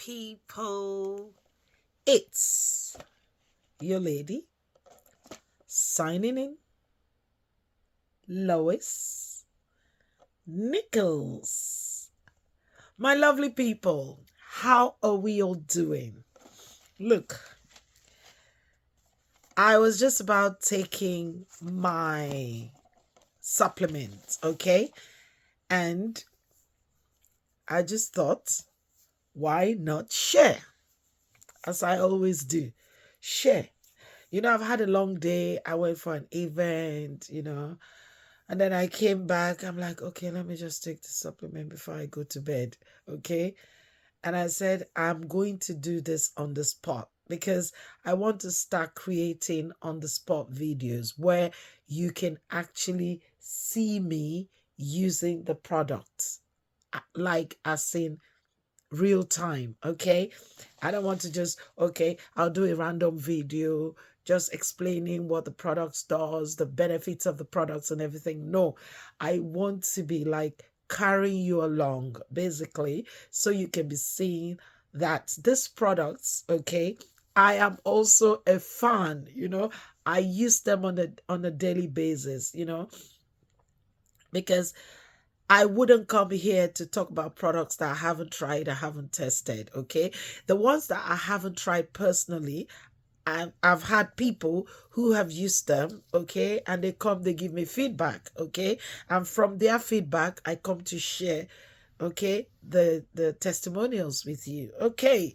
people. It's your lady signing in, Lois Nichols. My lovely people, how are we all doing? Look, I was just about taking my supplements, okay? And I just thought, why not share? As I always do, share. I've had a long day. I went for an event, and then I came back. I'm like, okay, let me just take the supplement before I go to bed, okay? And I said, I'm going to do this on the spot because I want to start creating on the spot videos where you can actually see me using the products, like as in real time, okay? I don't want to just, okay, I'll do a random video just explaining what the products does, the benefits of the products and everything. No, I want to be like carrying you along, basically, so you can be seeing that this products, okay, I am also a fan, I use them on a daily basis, because I wouldn't come here to talk about products that I haven't tried, I haven't tested, okay? The ones that I haven't tried personally, I've had people who have used them, okay? And they give me feedback, okay? And from their feedback, I come to share, okay, the testimonials with you, okay?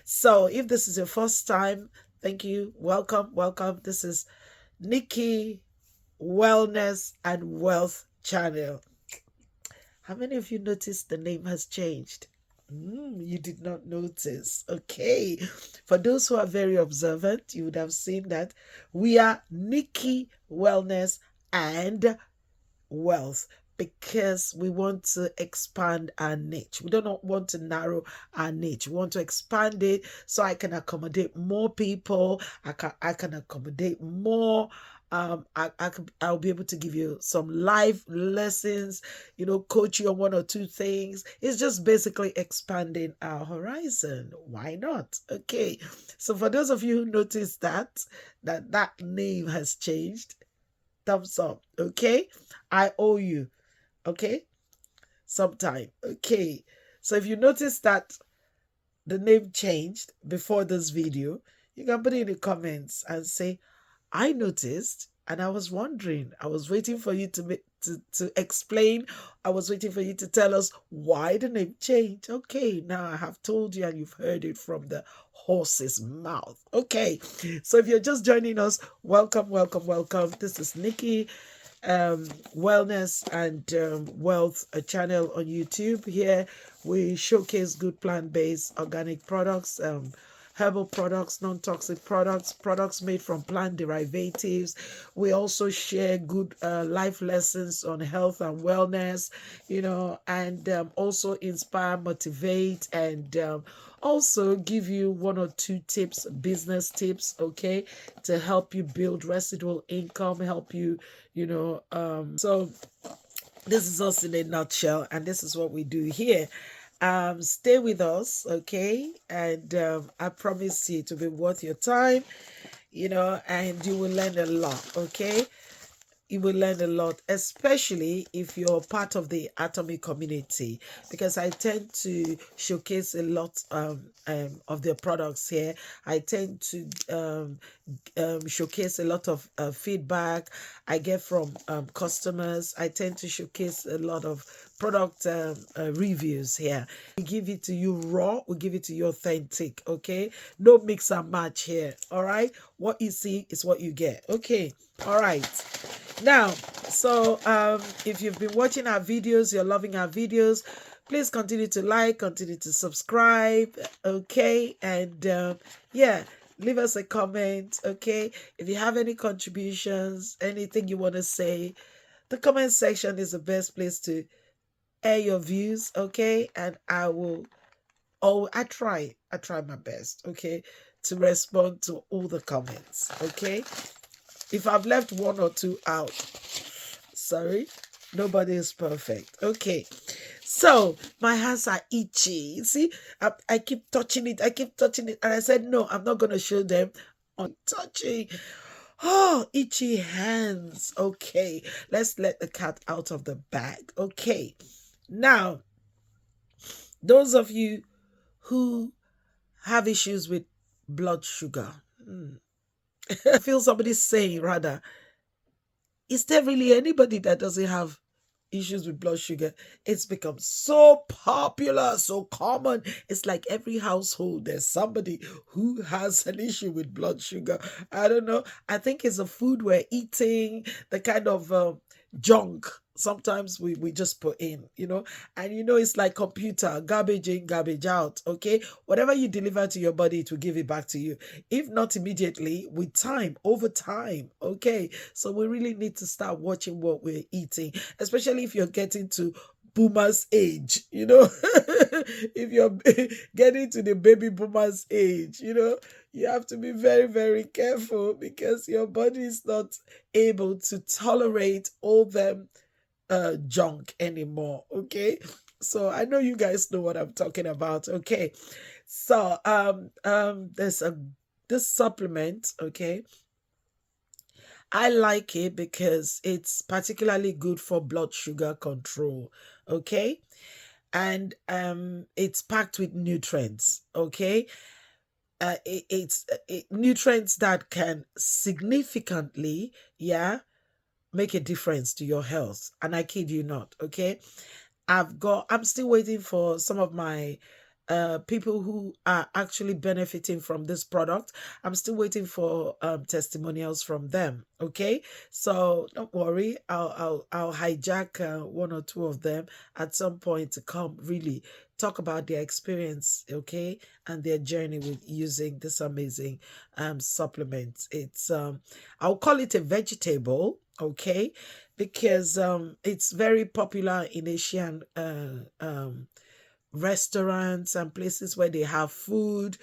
So if this is your first time, thank you. Welcome, welcome. This is Nikki Wellness and Wealth Channel. How many of you noticed the name has changed? You did not notice. Okay. For those who are very observant, you would have seen that we are Nikki Wellness and Wealth because we want to expand our niche. We don't want to narrow our niche. We want to expand it so I can accommodate more people. I can accommodate more. I'll be able to give you some live lessons, coach you on one or two things. It's just basically expanding our horizon. Why not? Okay. So for those of you who noticed that name has changed, thumbs up. Okay. I owe you. Okay. Sometime. Okay. So if you notice that the name changed before this video, you can put it in the comments and say, I noticed and I was wondering. I was waiting for you to explain. I was waiting for you to tell us why the name changed. Okay, now I have told you and you've heard it from the horse's mouth. Okay, so if you're just joining us, welcome, welcome, welcome. This is Nikki Wellness and Wealth, a channel on YouTube. Here we showcase good plant-based organic products, herbal products, non-toxic products, products made from plant derivatives. We also share good life lessons on health and wellness, and also inspire, motivate, and also give you one or two tips, business tips, okay, to help you build residual income, help you, so this is us in a nutshell, and this is what we do here. Stay with us, okay? And I promise you to be worth your time, and you will learn a lot, okay? You will learn a lot, especially if you're part of the Atomy community, because I tend to showcase a lot of their products here. I tend to showcase a lot of feedback I get from customers. I tend to showcase a lot of product reviews here. We give it to you raw, we give it to you authentic, okay? No mix and match here, all right? What you see is what you get, okay? All right. Now, so if you've been watching our videos, you're loving our videos, please continue to like, continue to subscribe, okay? And yeah, leave us a comment, okay? If you have any contributions, anything you want to say, the comment section is the best place to air your views, okay? And I try my best, okay, to respond to all the comments, okay? If I've left one or two out, sorry, nobody is perfect. Okay, So my hands are itchy. See, I keep touching it. I keep touching it. And I said, no, I'm not going to show them on touching. Oh, itchy hands. Okay, let's let the cat out of the bag. Okay, now, those of you who have issues with blood sugar, I feel somebody saying rather, is there really anybody that doesn't have issues with blood sugar? It's become so popular, so common. It's like every household there's somebody who has an issue with blood sugar. I don't know. I think it's the food we're eating, the kind of junk sometimes we just put in, and it's like computer, garbage in, garbage out. Okay, whatever you deliver to your body, it will give it back to you, if not immediately, with time, over time. Okay, so we really need to start watching what we're eating, especially if you're getting to boomers age, if you're getting to the baby boomers age, you have to be very, very careful, because your body is not able to tolerate all them junk anymore. Okay, so I know you guys know what I'm talking about. Okay, so there's this supplement. Okay, I like it because it's particularly good for blood sugar control. Okay, and it's packed with nutrients. Okay, it's nutrients that can significantly, yeah, make a difference to your health. And I kid you not. Okay, I'm still waiting for some of my people who are actually benefiting from this product. I'm still waiting for testimonials from them. Okay, so don't worry, I'll hijack one or two of them at some point to come really talk about their experience, okay, and their journey with using this amazing supplement. It's I'll call it a vegetable, okay, because it's very popular in Asian restaurants and places where they have food,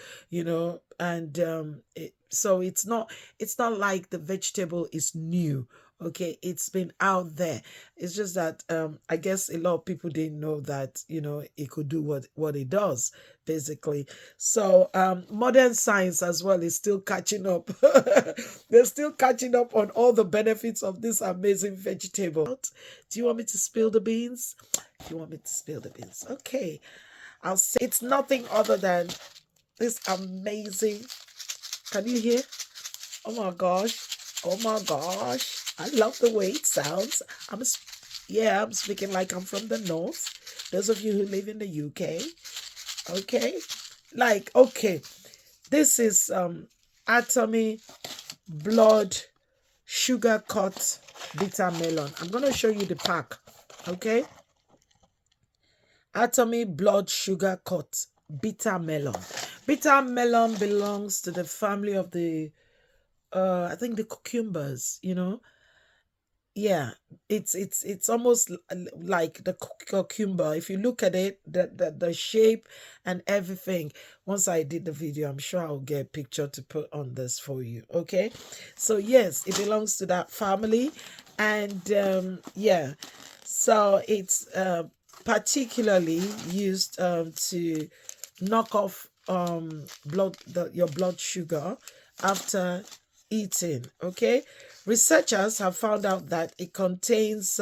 and so it's not like the vegetable is new. Okay, it's been out there. It's just that I guess a lot of people didn't know that it could do what it does, basically. So modern science as well is still catching up. They're still catching up on all the benefits of this amazing vegetable. Do you want me to spill the beans? You want me to spill the beans? Okay. I'll say it's nothing other than this amazing. Can you hear? Oh my gosh. Oh my gosh. I love the way it sounds. I'm speaking like I'm from the north. Those of you who live in the UK. Okay. Okay. This is Atomy blood sugar cut bitter melon. I'm going to show you the pack. Okay. Atomy blood sugar cut bitter melon. Bitter melon belongs to the family of the I think the cucumbers, Yeah, it's almost like the cucumber. If you look at it, the shape and everything. Once I did the video, I'm sure I'll get a picture to put on this for you. Okay, so yes, it belongs to that family, and yeah, so it's particularly used to knock off your blood sugar after eating. Okay, researchers have found out that it contains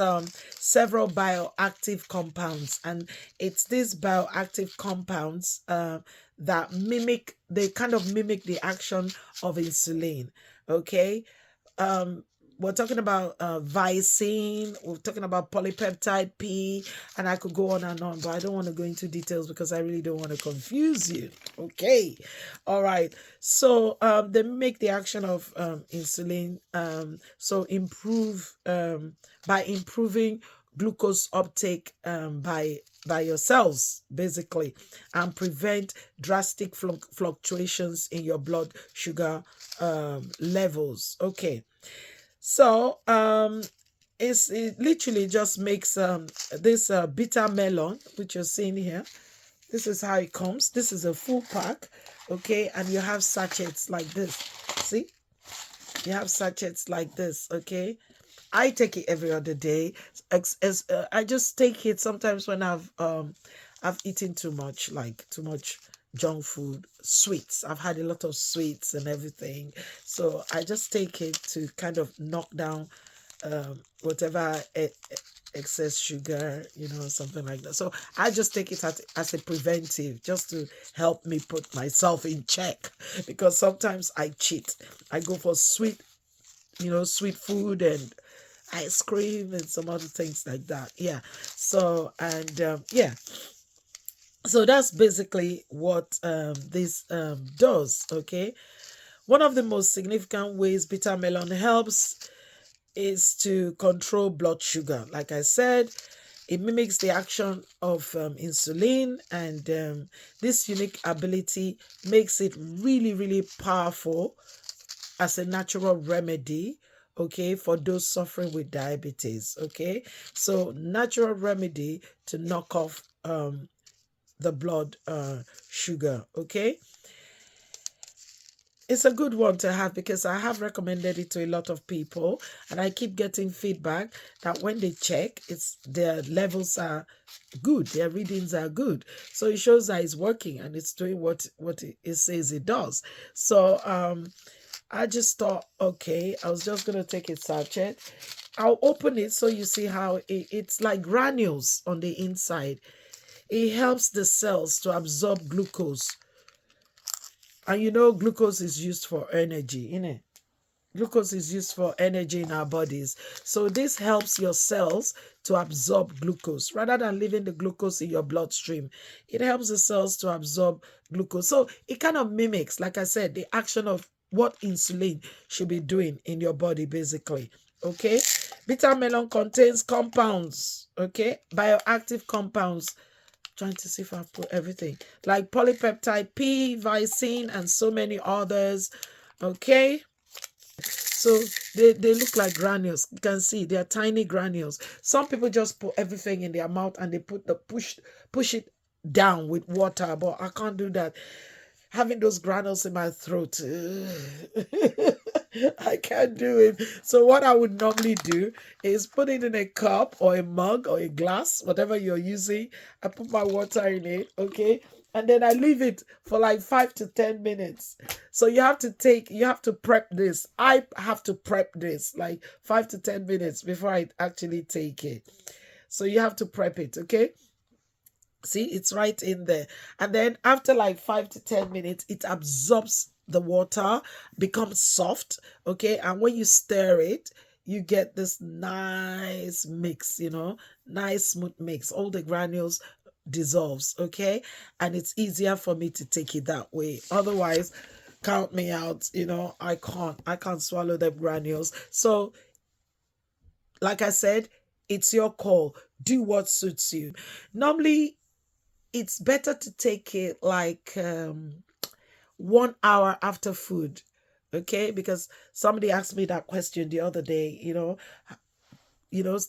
several bioactive compounds, and it's these bioactive compounds that kind of mimic the action of insulin. Okay, um we're talking about vicine, we're talking about polypeptide P, and I could go on, but I don't want to go into details because I really don't want to confuse you. Okay, all right. So they make the action of insulin, so improve by improving glucose uptake by your cells, basically, and prevent drastic fluctuations in your blood sugar levels. Okay, so it literally just makes this bitter melon, which you're seeing here. This is how it comes. This is a full pack, okay, and you have sachets like this. See, you have sachets like this, okay, I take it every other day. I just take it sometimes when I've eaten too much, like too much junk food, sweets. I've had a lot of sweets and everything, so I just take it to kind of knock down whatever excess sugar, something like that. So I just take it as a preventive, just to help me put myself in check, because sometimes I cheat. I go for sweet food and ice cream and some other things like that. Yeah. So, and yeah. So that's basically what this does. Okay. One of the most significant ways bitter melon helps is to control blood sugar. Like I said, it mimics the action of insulin, and this unique ability makes it really, really powerful as a natural remedy, okay, for those suffering with diabetes. Okay, so natural remedy to knock off the blood sugar. Okay, it's a good one to have, because I have recommended it to a lot of people, and I keep getting feedback that when they check, their levels are good, their readings are good. So it shows that it's working and it's doing what it says it does. So I just thought, okay, I was just gonna take a sachet. I'll open it so you see how it's like granules on the inside. It helps the cells to absorb glucose. And glucose is used for energy, innit? Glucose is used for energy in our bodies. So this helps your cells to absorb glucose rather than leaving the glucose in your bloodstream. It helps the cells to absorb glucose. So it kind of mimics, like I said, the action of what insulin should be doing in your body, basically. Okay. Bitter melon contains compounds, okay, bioactive compounds. Trying to see if I put everything, like polypeptide P, lysine, and so many others. Okay. So they look like granules. You can see they are tiny granules. Some people just put everything in their mouth and they push it down with water, but I can't do that. Having those granules in my throat, I can't do it. So what I would normally do is put it in a cup or a mug or a glass, whatever you're using. I put my water in it, okay? And then I leave it for like 5 to 10 minutes. So you have to prep this. I have to prep this like 5 to 10 minutes before I actually take it. So you have to prep it, okay? See, it's right in there. And then after like 5 to 10 minutes, it absorbs the water, becomes soft, okay? And when you stir it, you get this nice mix, nice smooth mix. All the granules dissolves, okay? And it's easier for me to take it that way. Otherwise, count me out, I can't swallow the granules. So, like I said, it's your call. Do what suits you. Normally, it's better to take it like 1 hour after food, okay? Because somebody asked me that question the other day,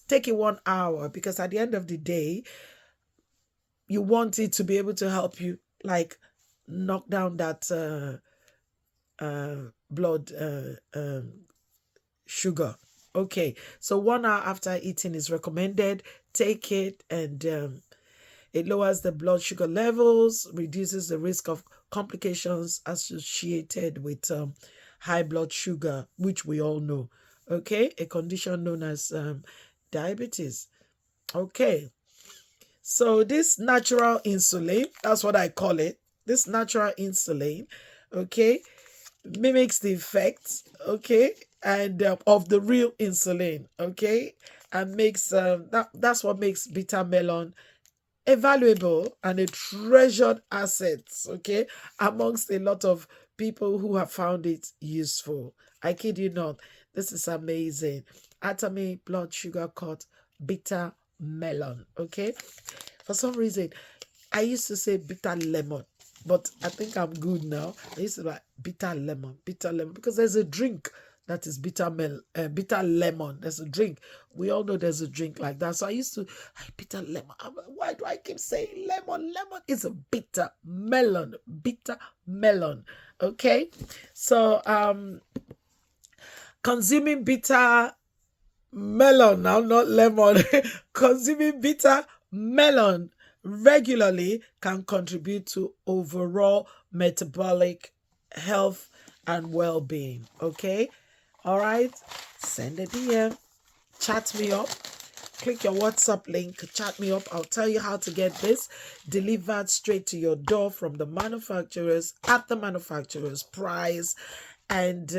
take it 1 hour, because at the end of the day, you want it to be able to help you like knock down that blood sugar. Okay, so 1 hour after eating is recommended. Take it, and it lowers the blood sugar levels, reduces the risk of complications associated with high blood sugar, which we all know. Okay, a condition known as diabetes. Okay, so this natural insulin, that's what I call it. This natural insulin, okay, mimics the effects, okay, and of the real insulin, okay, and makes that's what makes bitter melon a valuable and a treasured asset, okay, amongst a lot of people who have found it useful. I kid you not. This is amazing. Atomy blood sugar cut bitter melon, okay. For some reason, I used to say bitter lemon, but I think I'm good now. I used to like bitter lemon, because there's a drink that is bitter lemon. There's a drink. We all know there's a drink like that. So I used to, bitter lemon. Why do I keep saying lemon? Lemon is a bitter melon. Bitter melon. Okay. So consuming bitter melon now, not lemon. Consuming bitter melon regularly can contribute to overall metabolic health and well-being. Okay, all right. Send a DM, chat me up, click your WhatsApp link, chat me up. I'll tell you how to get this delivered straight to your door from the manufacturers at the manufacturer's price. And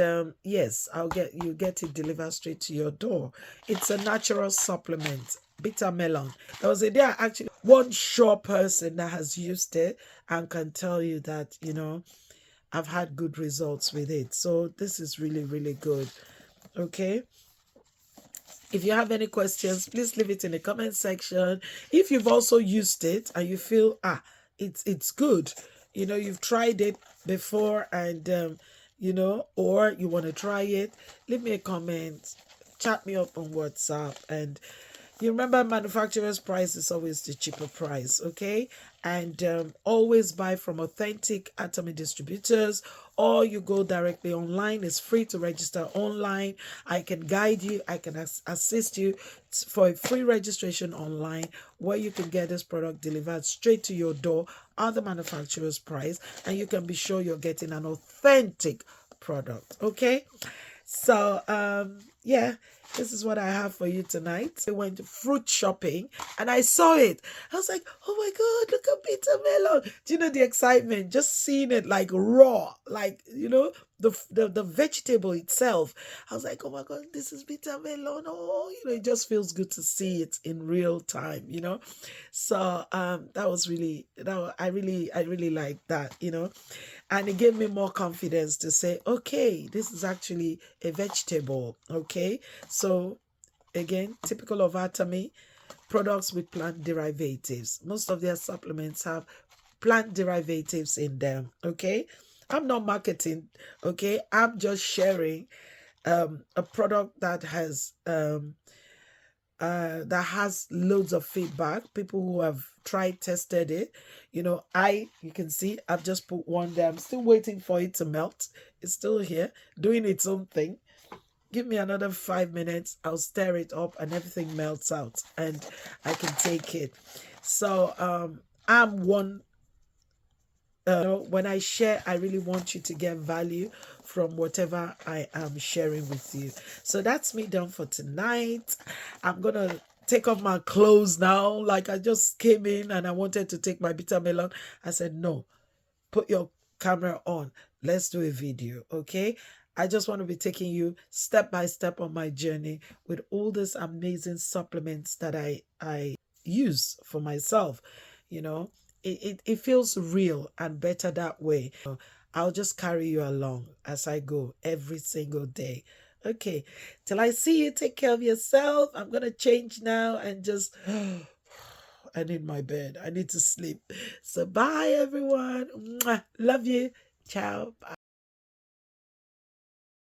yes, you get it delivered straight to your door. It's a natural supplement, bitter melon. There was a day I actually one sure person that has used it and can tell you that, I've had good results with it. So this is really, really good. Okay. If you have any questions, please leave it in the comment section. If you've also used it and you feel it's good, you've tried it before and or you want to try it, leave me a comment, chat me up on WhatsApp, and you remember manufacturer's price is always the cheaper price, okay? And always buy from authentic Atomy distributors, or you go directly online. It's free to register online. I can guide you. I can assist you for a free registration online where you can get this product delivered straight to your door at the manufacturer's price, and you can be sure you're getting an authentic product, okay? So yeah, this is what I have for you tonight. I went fruit shopping and I saw it. I was like, oh my God, look at bitter melon. Do you know the excitement? Just seeing it like raw, like, the vegetable itself. I was like, oh my God, this is bitter melon. Oh, it just feels good to see it in real time, So that was really, I really like that, and it gave me more confidence to say, okay, this is actually a vegetable. Okay, so again, typical of Atomy, products with plant derivatives. Most of their supplements have plant derivatives in them. Okay, I'm not marketing. Okay, I'm just sharing a product that has loads of feedback, people who have tried, tested it. You can see I've just put one there. I'm still waiting for it to melt. It's still here doing its own thing. Give me another 5 minutes, I'll stir it up and everything melts out and I can take it. So I'm one when I share, I really want you to get value from whatever I am sharing with you. So that's me done for tonight. I'm gonna take off my clothes now. Like, I just came in and I wanted to take my bitter melon. I said, no, put your camera on. Let's do a video, okay? I just want to be taking you step by step on my journey with all these amazing supplements that I use for myself. It feels real and better that way. I'll just carry you along as I go every single day. Okay, till I see you, take care of yourself. I'm gonna change now and just I need my bed. I need to sleep. So bye everyone. Mwah. Love you. Ciao. Bye.